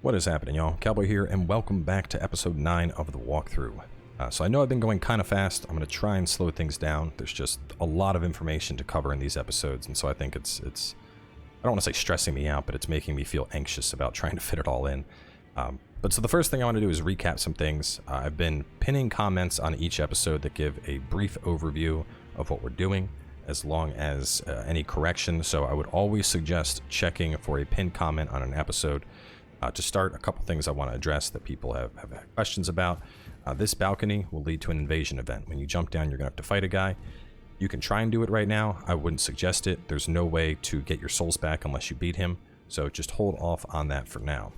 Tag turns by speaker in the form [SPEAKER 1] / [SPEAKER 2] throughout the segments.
[SPEAKER 1] What is happening, y'all? Cowboy here, and welcome back to episode 9 of the walkthrough. So I know I've been going kind of fast. I'm going to try and slow things down. There's just a lot of information to cover in these episodes, and so I think it's I don't want to say stressing me out, but it's making me feel anxious about trying to fit it all in. But so the first thing I want to do is recap some things. I've been pinning comments on each episode that give a brief overview of what we're doing, as long as any corrections. So I would always suggest checking for a pinned comment on an episode. To start, a couple things I want to address that people have had questions about. This balcony will lead to an invasion event. When you jump down, you're going to have to fight a guy. You can try and do it right now. I wouldn't suggest it. There's no way to get your souls back unless you beat him. So just hold off on that for now.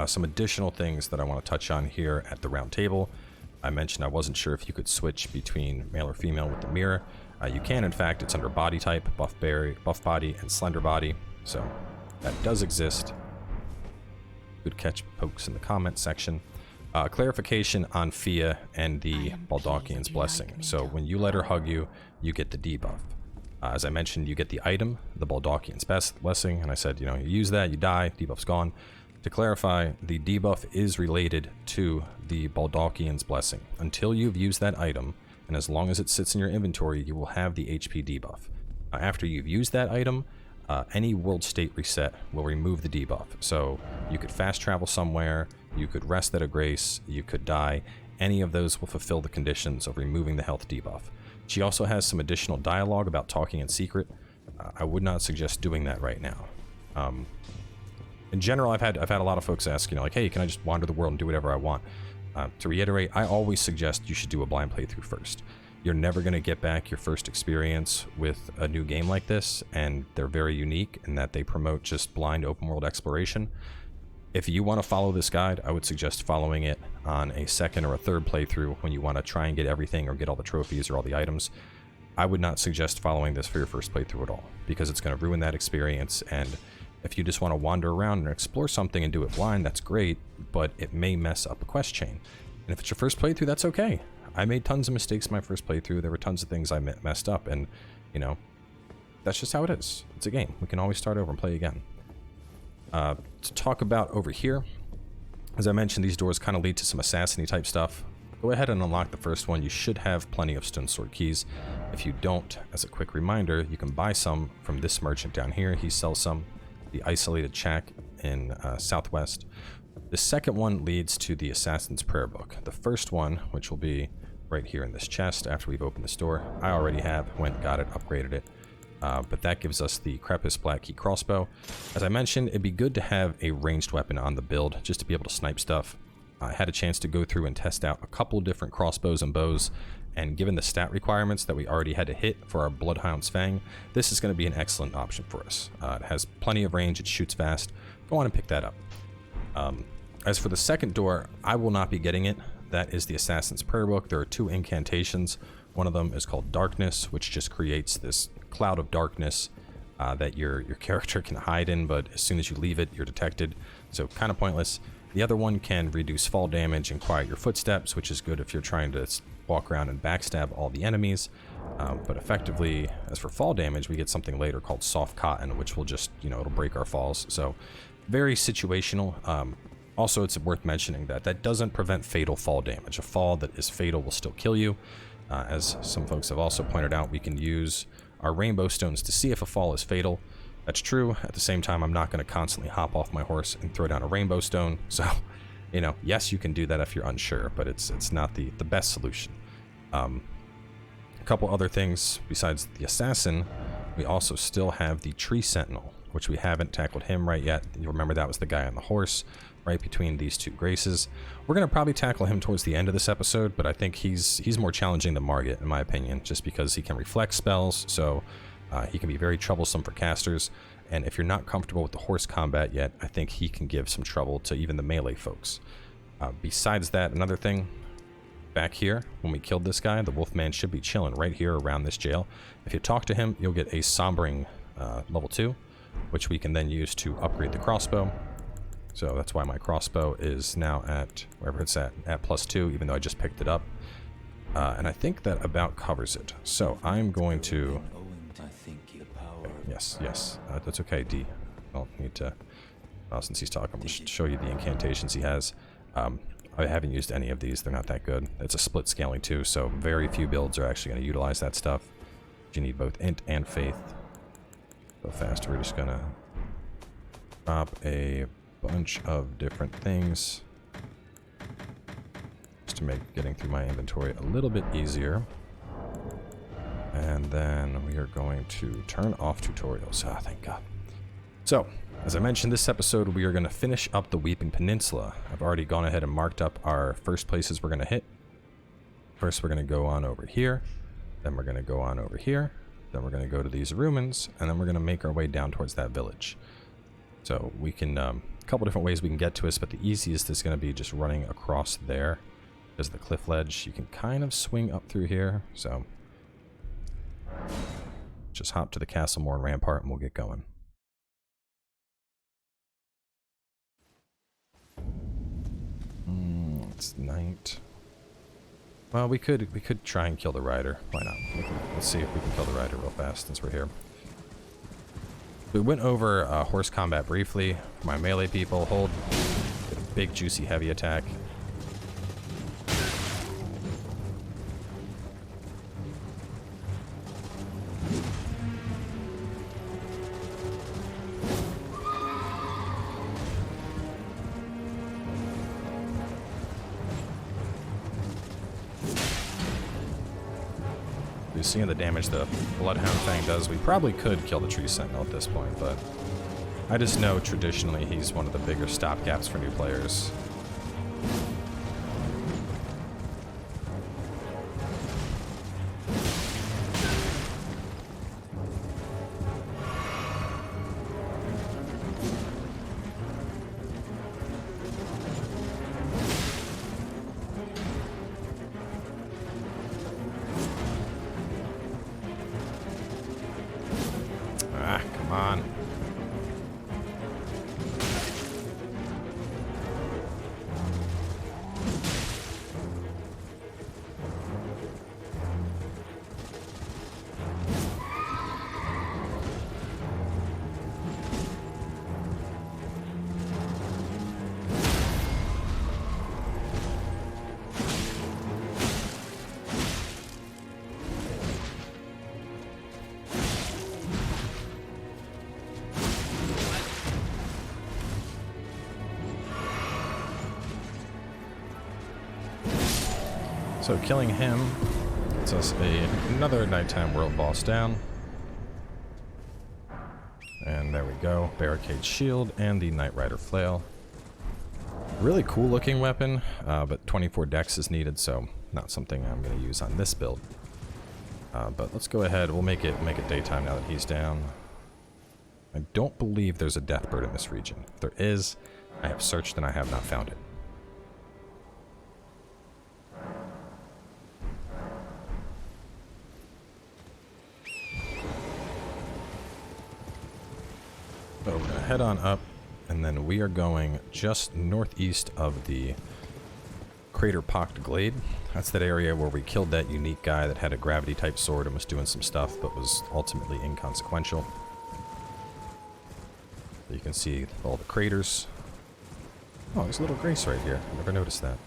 [SPEAKER 1] Some additional things that I want to touch on here at the round table. I mentioned I wasn't sure if you could switch between male or female with the mirror. You can, in fact. It's under body type, buff body, and slender body. So that does exist. Good catch, pokes in the comment section. Clarification on Fia and the Baldachian's Blessing. So when you let her hug you, you get the debuff. As I mentioned, you get the item, the Baldachian's Blessing, and I said, you use that, you die, debuff's gone. To clarify, the debuff is related to the Baldachian's Blessing. Until you've used that item, and as long as it sits in your inventory, you will have the HP debuff. After you've used that item, any world state reset will remove the debuff. So you could fast travel somewhere, you could rest at a grace, you could die. Any of those will fulfill the conditions of removing the health debuff. She also has some additional dialogue about talking in secret. I would not suggest doing that right now. In general, I've had a lot of folks ask, like, hey, can I just wander the world and do whatever I want? To reiterate, I always suggest you should do a blind playthrough first. You're never going to get back your first experience with a new game like this, and they're very unique in that they promote just blind open world exploration. If you want to follow this guide, I would suggest following it on a second or a third playthrough when you want to try and get everything or get all the trophies or all the items. I would not suggest following this for your first playthrough at all, because it's going to ruin that experience. And if you just want to wander around and explore something and do it blind, that's great, but it may mess up a quest chain. And if it's your first playthrough, that's okay. I made tons of mistakes my first playthrough. There were tons of things I messed up, and, that's just how it is. It's a game. We can always start over and play again. To talk about over here, as I mentioned, these doors kind of lead to some assassin-y type stuff. Go ahead and unlock the first one. You should have plenty of stone sword keys. If you don't, as a quick reminder, you can buy some from this merchant down here. He sells some. The isolated shack in southwest. The second one leads to the Assassin's Prayer Book. The first one, which will be right here in this chest after we've opened this door, I already have, went, got it, upgraded it. But that gives us the Crepice Black Key Crossbow. As I mentioned, it'd be good to have a ranged weapon on the build, just to be able to snipe stuff. I had a chance to go through and test out a couple different crossbows and bows, and given the stat requirements that we already had to hit for our Bloodhound's Fang, this is going to be an excellent option for us. It has plenty of range, it shoots fast. Go on and pick that up. As for the second door, I will not be getting it. That is the Assassin's Prayer Book. There are two incantations. One of them is called Darkness, which just creates this cloud of darkness that your character can hide in, but as soon as you leave it, you're detected. So kind of pointless. The other one can reduce fall damage and quiet your footsteps, which is good if you're trying to walk around and backstab all the enemies. But effectively, as for fall damage, we get something later called Soft Cotton, which will just, it'll break our falls. So very situational. Also, it's worth mentioning that that doesn't prevent fatal fall damage. A fall that is fatal will still kill you. As some folks have also pointed out, we can use our rainbow stones to see if a fall is fatal. That's true. At the same time, I'm not going to constantly hop off my horse and throw down a rainbow stone. So, yes, you can do that if you're unsure, but it's not the best solution. A couple other things besides the assassin, we also still have the tree sentinel, which we haven't tackled him right yet. You remember that was the guy on the horse right between these two graces. We're going to probably tackle him towards the end of this episode, but I think he's more challenging than Margit, in my opinion, just because he can reflect spells, so he can be very troublesome for casters. And if you're not comfortable with the horse combat yet, I think he can give some trouble to even the melee folks. Besides that, another thing, back here, when we killed this guy, the Wolfman should be chilling right here around this jail. If you talk to him, you'll get a Sombering level 2, which we can then use to upgrade the crossbow. So that's why my crossbow is now at, wherever it's at +2, even though I just picked it up. And I think that about covers it. So I'm going to... Yes, that's okay, D. I don't need to Since he's talking, I'll just show you the incantations he has. I haven't used any of these. They're not that good. It's a split scaling too, so very few builds are actually going to utilize that stuff. You need both int and faith. So fast, we're just going to drop a bunch of different things just to make getting through my inventory a little bit easier. And then we are going to turn off tutorials. Ah, thank God. So, as I mentioned this episode, we are going to finish up the Weeping Peninsula. I've already gone ahead and marked up our first places we're going to hit. First, we're going to go on over here. Then we're going to go on over here. Then we're going to go to these ruins. And then we're going to make our way down towards that village. So, we can, a couple different ways we can get to us, but the easiest is going to be just running across there. Because the cliff ledge, you can kind of swing up through here. So, just hop to the Castle Mourn Rampart and we'll get going. It's night. Well, we could try and kill the rider. Why not? Let's see if we can kill the rider real fast since we're here. We went over horse combat briefly. For my melee people, hold big juicy heavy attack. Seeing the damage the Bloodhound Fang does, we probably could kill the Tree Sentinel at this point, but I just know traditionally he's one of the bigger stopgaps for new players. So killing him gets us another nighttime world boss down. And there we go. Barricade shield and the Knight Rider flail. Really cool looking weapon, but 24 dex is needed, so not something I'm going to use on this build. But let's go ahead. We'll make it daytime now that he's down. I don't believe there's a death bird in this region. If there is, I have searched and I have not found it. So we're going to head on up, and then we are going just northeast of the Crater-Pocked Glade. That's that area where we killed that unique guy that had a gravity-type sword and was doing some stuff, but was ultimately inconsequential. You can see all the craters. Oh, there's a little grace right here. I never noticed that.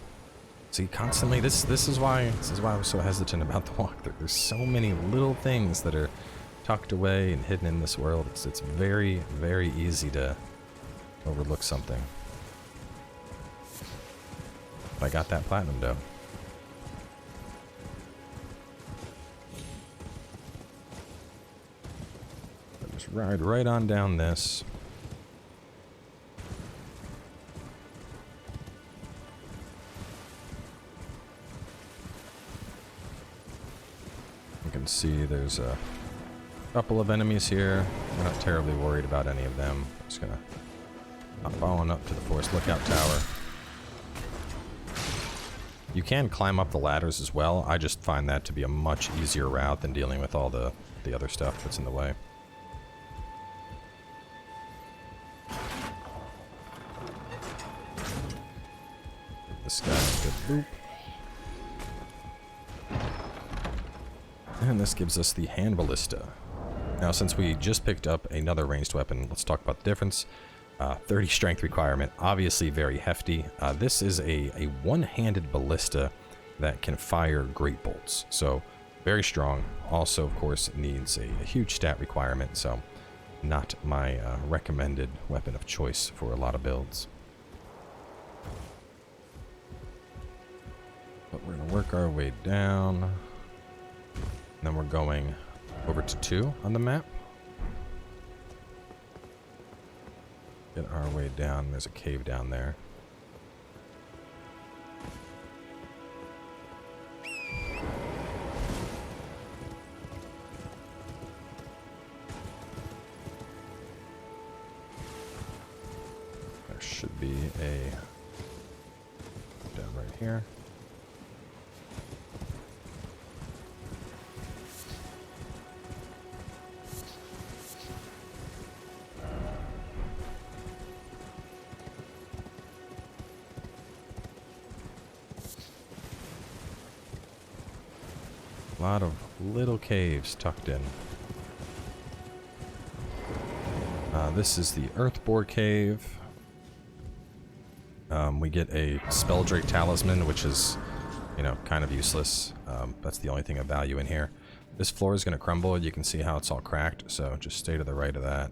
[SPEAKER 1] See, constantly, this is why I was so hesitant about the walkthrough. There's so many little things that are tucked away and hidden in this world. It's very, very easy to overlook something. But I got that platinum dough. I'll just ride right on down this. You can see there's a couple of enemies here. We're not terribly worried about any of them. Just gonna hop on up to the Forest Lookout Tower. You can climb up the ladders as well. I just find that to be a much easier route than dealing with all the other stuff that's in the way. Give this guy a good boop. And this gives us the Hand Ballista. Now, since we just picked up another ranged weapon, let's talk about the difference. 30 strength requirement, obviously very hefty. This is a one-handed ballista that can fire great bolts, so very strong. Also, of course, it needs a huge stat requirement, so not my recommended weapon of choice for a lot of builds. But we're going to work our way down, and then we're going over to 2 on the map. Get our way down. There's a cave down there. There should be a down right here. A lot of little caves tucked in. This is the Earthbore Cave. We get a Spelldrake Talisman, which is, you know, kind of useless. That's the only thing of value in here. This floor is going to crumble. You can see how it's all cracked, so just stay to the right of that.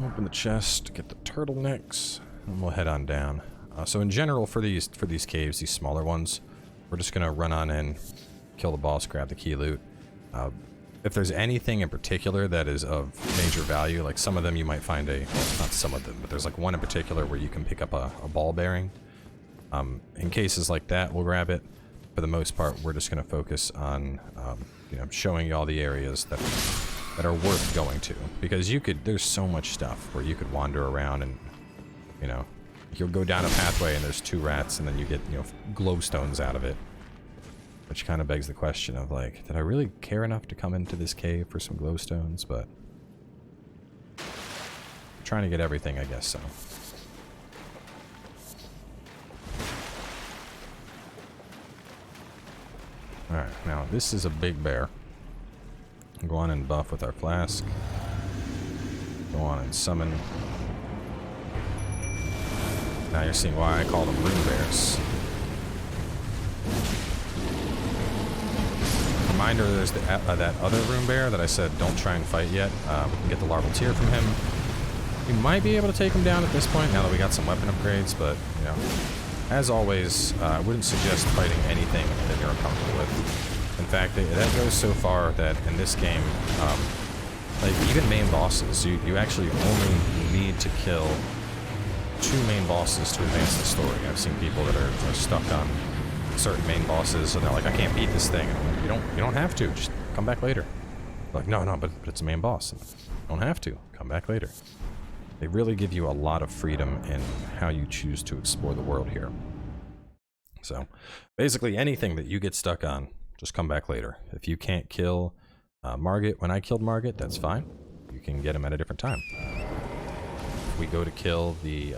[SPEAKER 1] Open the chest, get the turtlenecks, and we'll head on down. So in general, for these caves, these smaller ones, we're just going to run on in, kill the boss, grab the key loot. If there's anything in particular that is of major value, like some of them you might find well, not some of them, but there's like one in particular where you can pick up a ball bearing. In cases like that, we'll grab it. For the most part, we're just going to focus on, you know, showing you all the areas that are worth going to. Because there's so much stuff where you could wander around and, you know, you'll go down a pathway and there's 2 rats and then you get, you know, glowstones out of it. Which kind of begs the question of, like, did I really care enough to come into this cave for some glowstones? But I'm trying to get everything, I guess so. Alright, now this is a big bear. Go on and buff with our flask. Go on and summon. Now you're seeing why I call them rune bears. Reminder, there's that other rune bear that I said don't try and fight yet. We can get the larval tear from him. We might be able to take him down at this point now that we got some weapon upgrades, but, you know, as always, I wouldn't suggest fighting anything that you're uncomfortable with. In fact, that goes so far that in this game, like even main bosses, you actually only need to kill 2 main bosses to advance the story. I've seen people that are stuck on certain main bosses and they're like, I can't beat this thing. And I'm like, you don't have to, just come back later. Like, no, but it's a main boss. You don't have to, come back later. They really give you a lot of freedom in how you choose to explore the world here. So basically anything that you get stuck on, just come back later. If you can't kill Margit when I killed Margit, that's fine. You can get him at a different time. If we go to kill the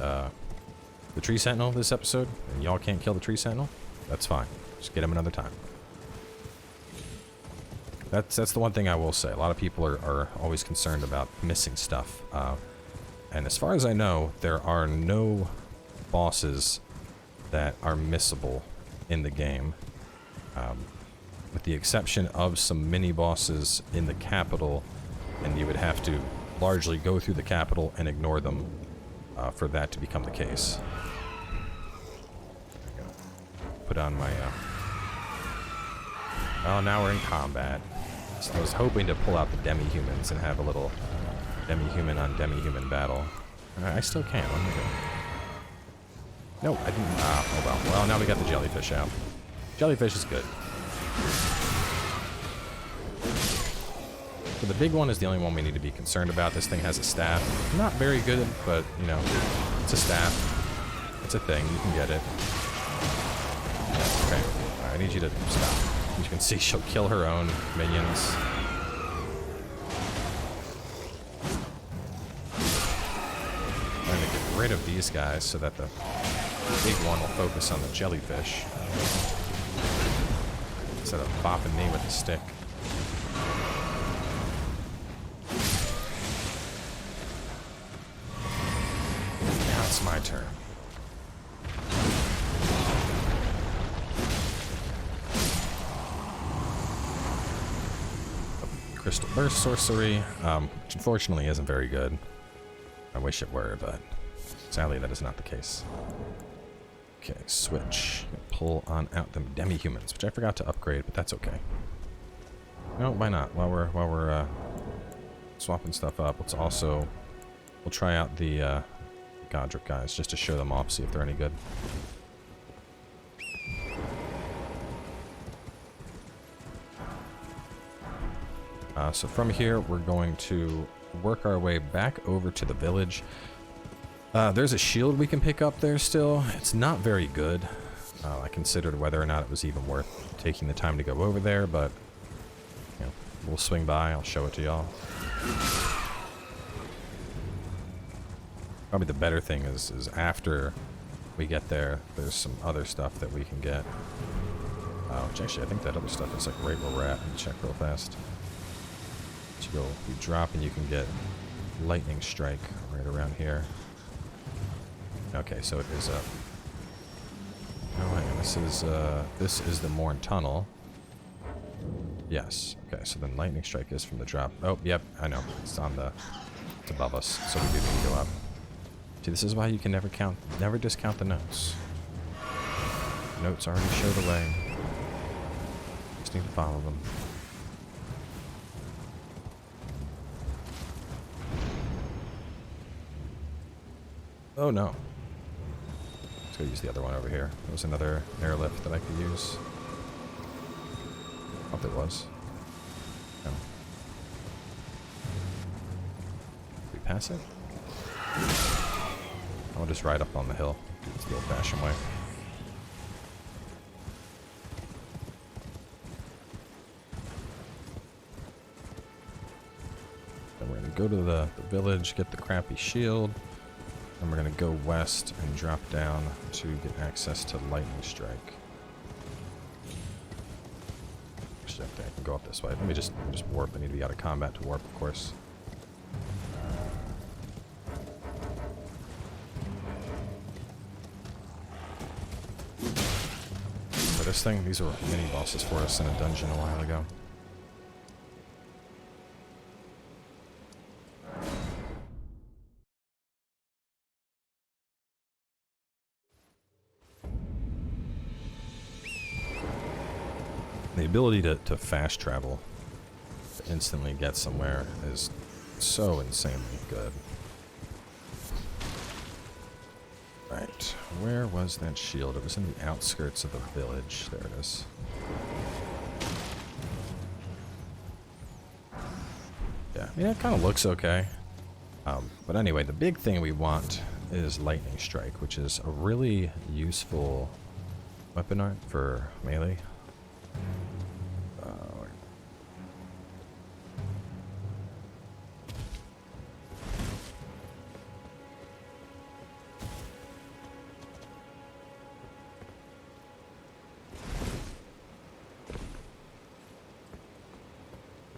[SPEAKER 1] Tree Sentinel this episode, and y'all can't kill the Tree Sentinel, that's fine. Just get him another time. That's the one thing I will say. A lot of people are always concerned about missing stuff. And as far as I know, there are no bosses that are missable in the game. With the exception of some mini-bosses in the capital, and you would have to largely go through the capital and ignore them for that to become the case. Put on my... Oh, now we're in combat. So I was hoping to pull out the demi-humans and have a little demi-human on demi-human battle. I still can. Let me go. No, I didn't. Oh well. Well, now we got the jellyfish out. Jellyfish is good. So the big one is the only one we need to be concerned about. This thing has a staff. Not very good, but, you know, it's a staff. It's a thing. You can get it. Okay. Right, I need you to stop. As you can see, she'll kill her own minions. Trying to get rid of these guys so that the big one will focus on the jellyfish instead of bopping me with the stick. It's my turn. Crystal Burst sorcery, which unfortunately isn't very good. I wish it were, but sadly that is not the case. Okay, switch. Pull on out the demi-humans, which I forgot to upgrade, but that's okay. No, why not? While we're swapping stuff up, we'll try out the Godric guys just to show them off, see if they're any good. So from here, we're going to work our way back over to the village. There's a shield we can pick up there still. It's not very good. I considered whether or not it was even worth taking the time to go over there, but you know, we'll swing by. I'll show it to y'all. Probably the better thing is after we get there, there's some other stuff that we can get. Which actually, I think that other stuff is like right where we're at. Let me check real fast. You drop and you can get lightning strike right around here. Okay, so it is up. Oh, hang on. This is the Mourn Tunnel. Yes. Okay, so then lightning strike is from the drop. Oh, yep, I know. It's above us, so we do need to go up. See, this is why you can never discount the notes. The notes already show the way. Just need to follow them. Oh no. Let's go use the other one over here. There was another airlift that I could use. Hope there was. No. Did we pass it? I'll just ride up on the hill. It's the old-fashioned way. Then we're gonna go to the village, get the crappy shield. And we're going to go west and drop down to get access to lightning strike. Actually, I can go up this way. Let me just warp. I need to be out of combat to warp, of course. For this thing, these were mini bosses for us in a dungeon a while ago. The ability to fast travel, to instantly get somewhere, is so insanely good. Right, where was that shield? It was in the outskirts of the village. There it is. Yeah, I mean, it kind of looks okay. But anyway, the big thing we want is lightning strike, which is a really useful weapon art for melee.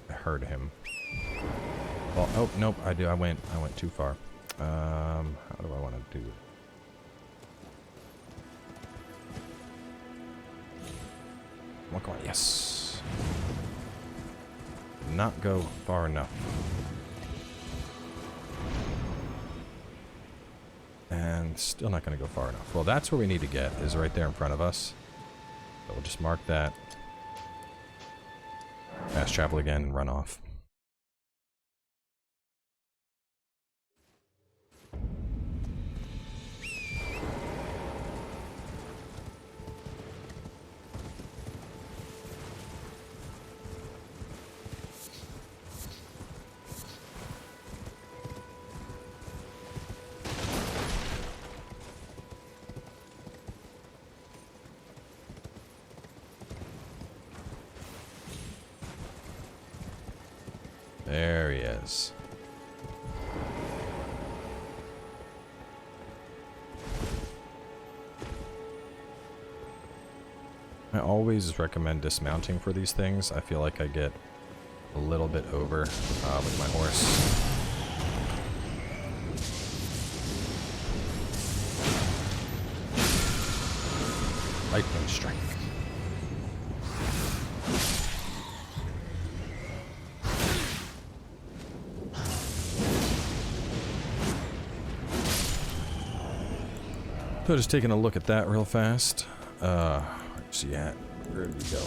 [SPEAKER 1] I heard him. Well, oh nope, I went too far. How do I want to do it? Come on, yes. Not go far enough. And still not going to go far enough. Well, that's where we need to get, is right there in front of us. So we'll just mark that. Fast travel again and run off. There he is. I always recommend dismounting for these things. I feel like I get a little bit over with my horse. Lightning strike. So just taking a look at that real fast. Where's he at? Where did he go?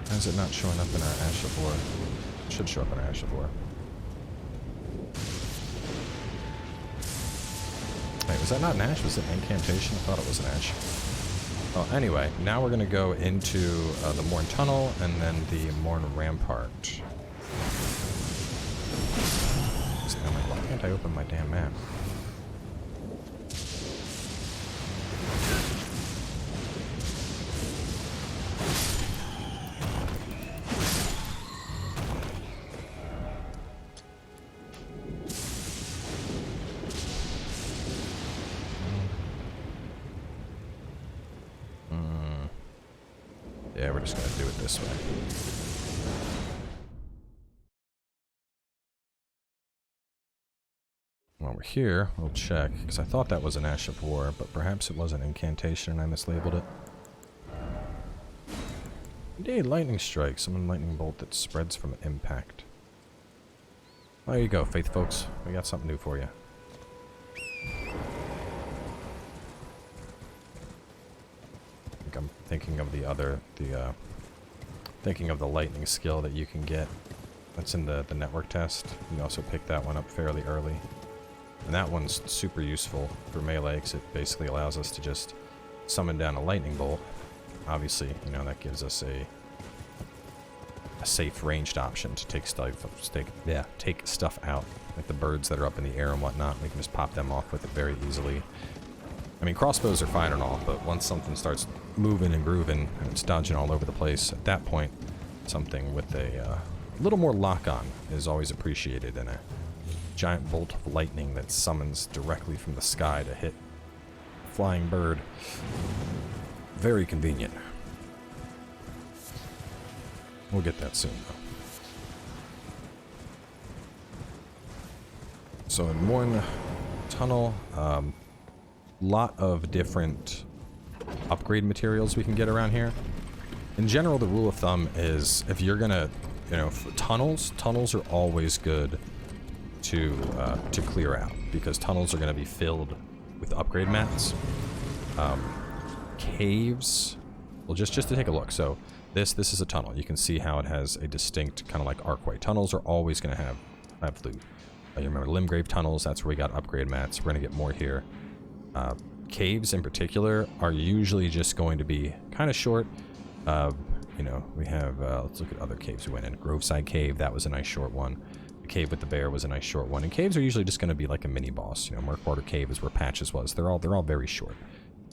[SPEAKER 1] Why is it not showing up in our Ash of War? It should show up in our Ash of War. Wait, was that not an Ash? Was it an incantation? I thought it was an Ash. Well, anyway, now we're going to go into the Mourn Tunnel and then the Mourn Rampart. I'm like, why can't I open my damn map? Yeah, we're just going to do it this way. While we're here, we'll check, because I thought that was an Ash of War, but perhaps it was an incantation and I mislabeled it. Indeed, lightning strike. Summon lightning bolt that spreads from impact. Well, there you go, faith folks. We got something new for you. I'm thinking of the other, thinking of the lightning skill that you can get. That's in the network test. You also pick that one up fairly early. And that one's super useful for melee, because it basically allows us to just summon down a lightning bolt. Obviously, you know, that gives us a safe ranged option to take stuff out. Like the birds that are up in the air and whatnot, we can just pop them off with it very easily. I mean, crossbows are fine and all, but once something starts moving and grooving and it's dodging all over the place, at that point, something with a little more lock-on is always appreciated, and a giant bolt of lightning that summons directly from the sky to hit a flying bird. Very convenient. We'll get that soon, though. So in Mourn Tunnel, lot of different upgrade materials we can get around here. In general, the rule of thumb is if you're gonna, you know, for tunnels are always good to clear out, because tunnels are gonna be filled with upgrade mats. Caves, well, just to take a look. So this is a tunnel. You can see how it has a distinct kind of like archway. Tunnels are always gonna have loot. You remember Limgrave tunnels? That's where we got upgrade mats. We're gonna get more here. Caves in particular are usually just going to be kind of short. You know, we have, let's look at other caves we went in. Groveside Cave, that was a nice short one. The Cave with the Bear was a nice short one. And caves are usually just going to be like a mini boss. You know, Murkwater Cave is where Patches was. They're all very short.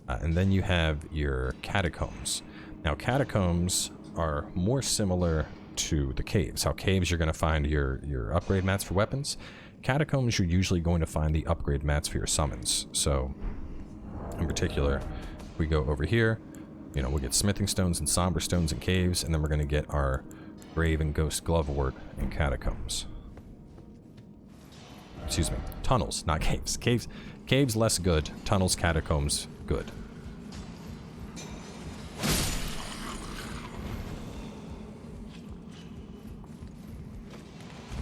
[SPEAKER 1] And then you have your Catacombs. Now, Catacombs are more similar to the caves. How caves you're going to find your upgrade mats for weapons. Catacombs, you're usually going to find the upgrade mats for your summons. So, in particular, we go over here, you know, we'll get smithing stones and somber stones in caves, and then we're going to get our grave and ghost glovewort in Catacombs. Excuse me, tunnels, not caves. Caves less good, tunnels, Catacombs good.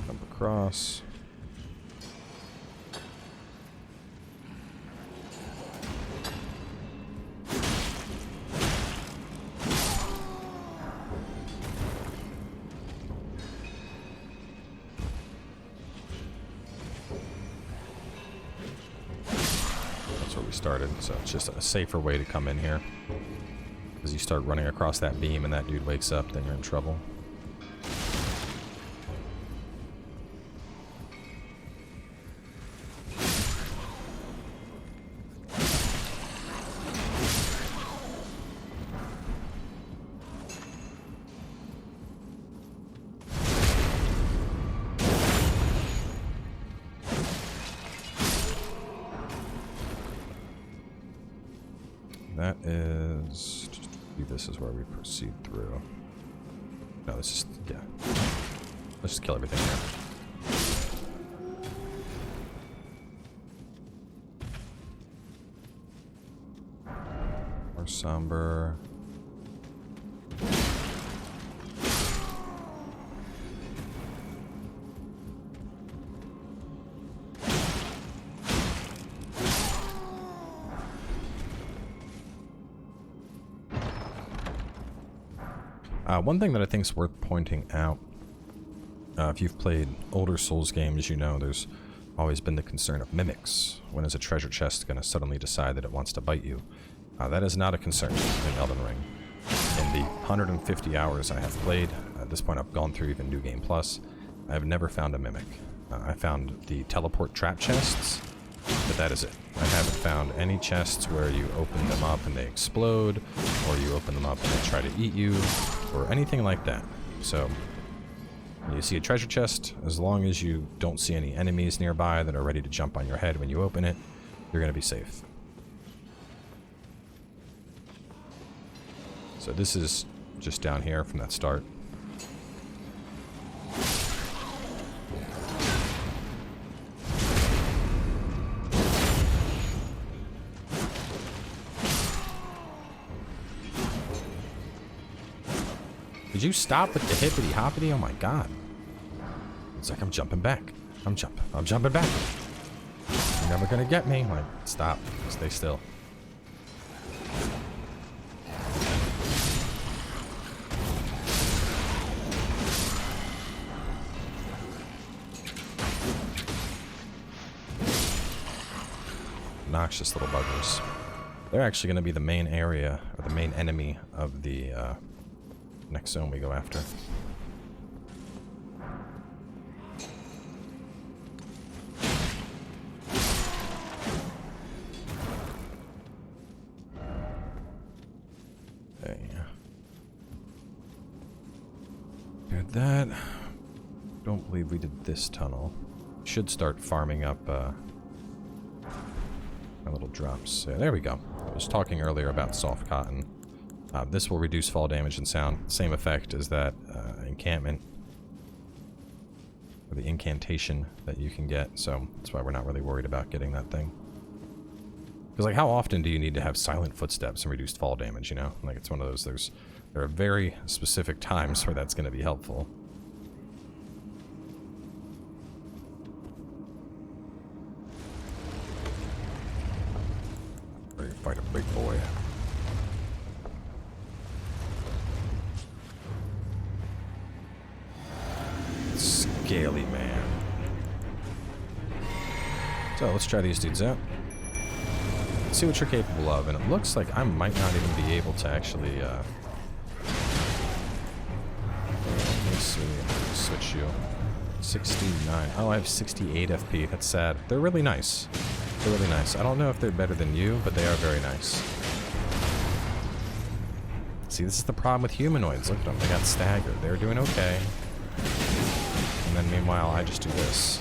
[SPEAKER 1] Jump across. Started, so it's just a safer way to come in here. As you start running across that beam and that dude wakes up, then you're in trouble. That is... This is where we proceed through. No, this is... Yeah. Let's just kill everything here. More somber. One thing that I think is worth pointing out, if you've played older Souls games, you know there's always been the concern of mimics. When is a treasure chest going to suddenly decide that it wants to bite you? That is not a concern in Elden Ring. In the 150 hours I have played, at this point I've gone through even New Game Plus, I have never found a mimic. I found the teleport trap chests, but that is it. I haven't found any chests where you open them up and they explode, or you open them up and they try to eat you, or anything like that. So, when you see a treasure chest, as long as you don't see any enemies nearby that are ready to jump on your head when you open it, you're going to be safe. So this is just down here from that start. Did you stop with the hippity hoppity? Oh my god. It's like I'm jumping back. I'm jumping back. You're never gonna get me. Like, stop. Stay still. Obnoxious little buggers. They're actually gonna be the main area, or the main enemy of the, next zone we go after. Okay. Did that. Don't believe we did this tunnel. Should start farming up my little drops. Yeah, there we go. I was talking earlier about soft cotton. This will reduce fall damage and sound. Same effect as that encampment. Or the incantation that you can get. So that's why we're not really worried about getting that thing. Because like how often do you need to have silent footsteps and reduced fall damage, you know? Like it's one of those, there are very specific times where that's going to be helpful. Ready to fight a big boy. Scaly man. So let's try these dudes out. Let's see what you're capable of, and it looks like I might not even be able to actually let me see. Switch you. 69. Oh, I have 68 FP. That's sad. They're really nice. They're really nice. I don't know if they're better than you, but they are very nice. See, this is the problem with humanoids. Look at them. They got staggered. They're doing okay. And then meanwhile, I just do this.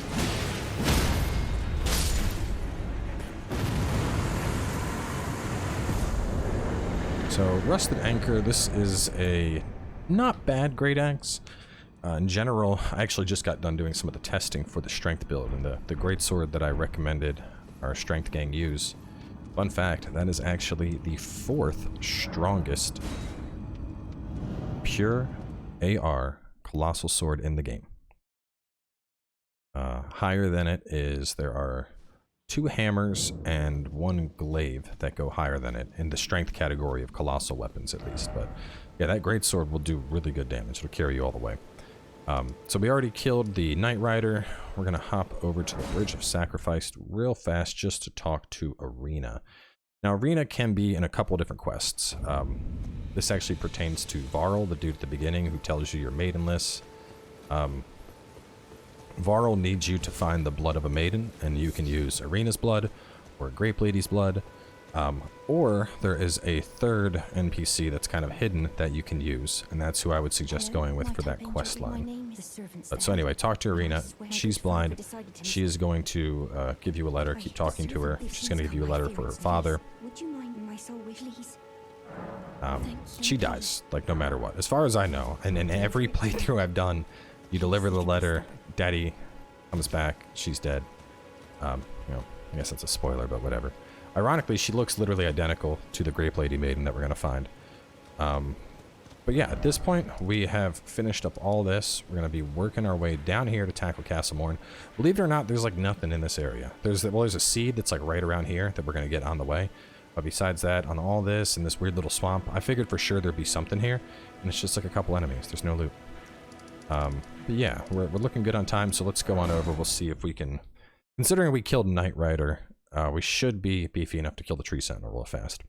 [SPEAKER 1] So, Rusted Anchor, this is a not bad great axe. In general, I actually just got done doing some of the testing for the strength build, and the greatsword that I recommended our strength gang use. Fun fact, that is actually the 4th strongest pure AR colossal sword in the game. Higher than it is, there are 2 hammers and 1 glaive that go higher than it in the strength category of colossal weapons at least. But yeah, that greatsword will do really good damage. It'll carry you all the way. So we already killed the Knight Rider. We're going to hop over to the Bridge of Sacrifice real fast just to talk to Arena. Now, Arena can be in a couple different quests. This actually pertains to Varl, the dude at the beginning who tells you you're maidenless. Varl needs you to find the blood of a maiden, and you can use Arena's blood or Grape Lady's blood. Or there is a third NPC that's kind of hidden that you can use, and that's who I would suggest going with for that quest line. But so anyway, talk to Arena. She's blind. She is going to give you a letter. Keep talking to her. She's going to give you a letter for her father. She dies, like no matter what. As far as I know, and in every playthrough I've done, you deliver the letter, Daddy comes back, she's dead. You know, I guess that's a spoiler, but whatever. Ironically, she looks literally identical to the Grape Lady Maiden that we're going to find. But yeah, at this point, we have finished up all this. We're going to be working our way down here to tackle Castle Mourn. Believe it or not, there's like nothing in this area. There's a seed that's like right around here that we're going to get on the way. But besides that, on all this and this weird little swamp, I figured for sure there'd be something here. And it's just like a couple enemies. There's no loot. But yeah, we're looking good on time, so let's go on over. We'll see if we can... Considering we killed Knight Rider, we should be beefy enough to kill the Tree Sentinel real fast.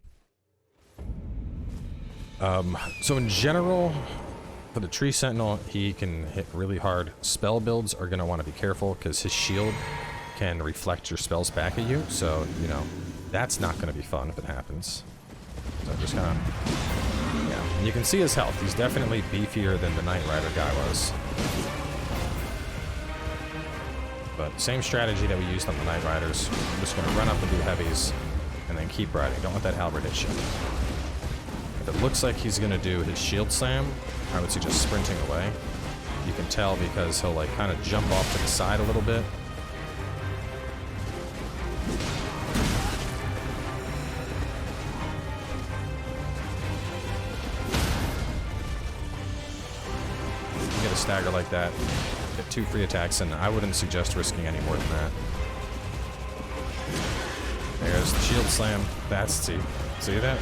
[SPEAKER 1] So in general, for the Tree Sentinel, he can hit really hard. Spell builds are going to want to be careful because his shield can reflect your spells back at you. So, you know, that's not going to be fun if it happens. So just kind of, yeah. And you can see his health. He's definitely beefier than the Knight Rider guy was. But same strategy that we used on the Knight Riders. I'm just going to run up and do heavies and then keep riding. Don't let that Halberd hit you. If it looks like he's going to do his shield slam, I would suggest sprinting away. You can tell because he'll like kind of jump off to the side a little bit. You get a stagger like that, get 2 free attacks, and I wouldn't suggest risking any more than that. There's the shield slam. See that?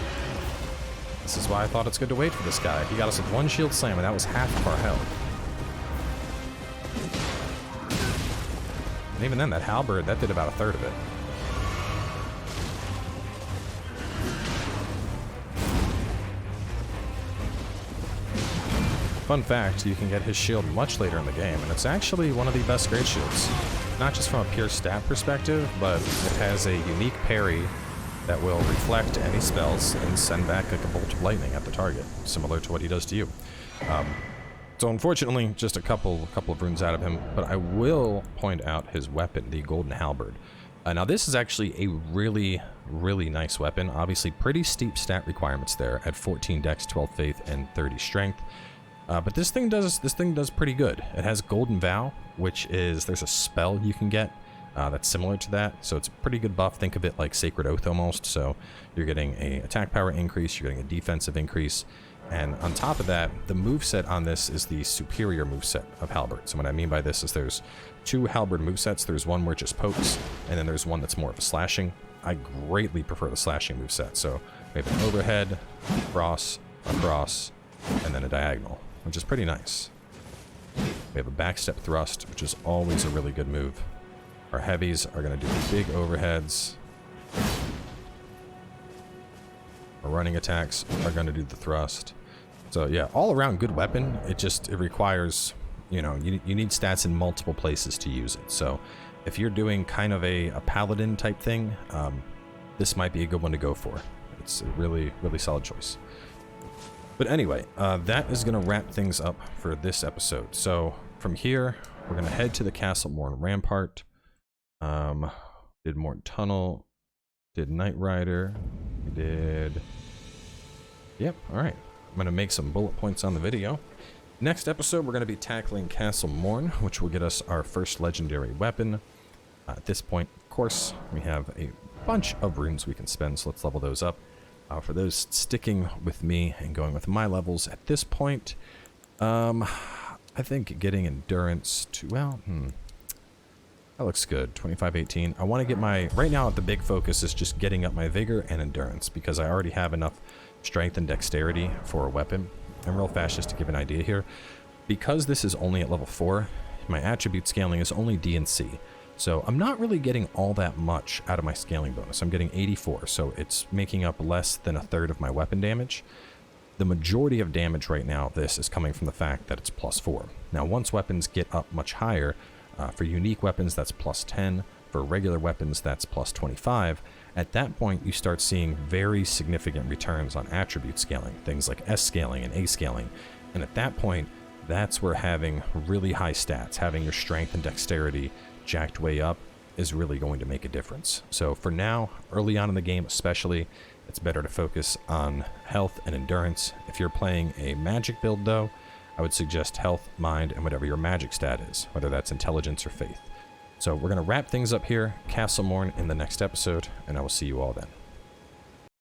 [SPEAKER 1] This is why I thought it's good to wait for this guy. He got us with 1 shield slam, and that was half of our health. And even then, that Halberd, that did about 1/3 of it. Fun fact, you can get his shield much later in the game, and it's actually one of the best great shields. Not just from a pure stat perspective, but it has a unique parry that will reflect any spells and send back like a bolt of lightning at the target, similar to what he does to you. So unfortunately, just a couple of runes out of him, but I will point out his weapon, the Golden Halberd. Now this is actually a really, really nice weapon. Obviously pretty steep stat requirements there at 14 Dex, 12 Faith, and 30 Strength. But this thing does pretty good. It has Golden Vow, which is, there's a spell you can get that's similar to that, so it's a pretty good buff. Think of it like Sacred Oath almost. So you're getting a attack power increase, you're getting a defensive increase, and on top of that, the moveset on this is the superior moveset of Halberd. So what I mean by this is there's 2 Halberd movesets. There's one where it just pokes, and then there's one that's more of a slashing. I greatly prefer the slashing moveset. So we have an overhead, across, and then a diagonal, which is pretty nice. We have a backstep thrust, which is always a really good move. Our heavies are going to do the big overheads. Our running attacks are going to do the thrust. So yeah, all around good weapon. It requires, you know, you need stats in multiple places to use it. So if you're doing kind of a paladin type thing, this might be a good one to go for. It's a really, really solid choice. But anyway, that is going to wrap things up for this episode. So from here, we're going to head to the Castle Mourn Rampart. Did Mourn Tunnel, did Knight Rider, we did... Yep, alright. I'm going to make some bullet points on the video. Next episode, we're going to be tackling Castle Mourn, which will get us our first legendary weapon. At this point, of course, we have a bunch of runes we can spend, so let's level those up. For those sticking with me and going with my levels at this point, I think getting endurance to, well, that looks good. 25-18. I want to get my, right now the big focus is just getting up my vigor and endurance, because I already have enough strength and dexterity for a weapon. And real fast, just to give an idea here, because this is only at level 4, my attribute scaling is only D and C. So I'm not really getting all that much out of my scaling bonus. I'm getting 84, so it's making up less than 1/3 of my weapon damage. The majority of damage right now of this is coming from the fact that it's +4. Now once weapons get up much higher, for unique weapons that's +10, for regular weapons that's +25, at that point you start seeing very significant returns on attribute scaling, things like S scaling and A scaling, and at that point that's where having really high stats, having your strength and dexterity jacked way up, is really going to make a difference. So for now, early on in the game especially, it's better to focus on health and endurance. If you're playing a magic build though, I would suggest health, mind, and whatever your magic stat is, whether that's intelligence or faith. So we're going to wrap things up here, Castle Mourn in the next episode, and I will see you all then.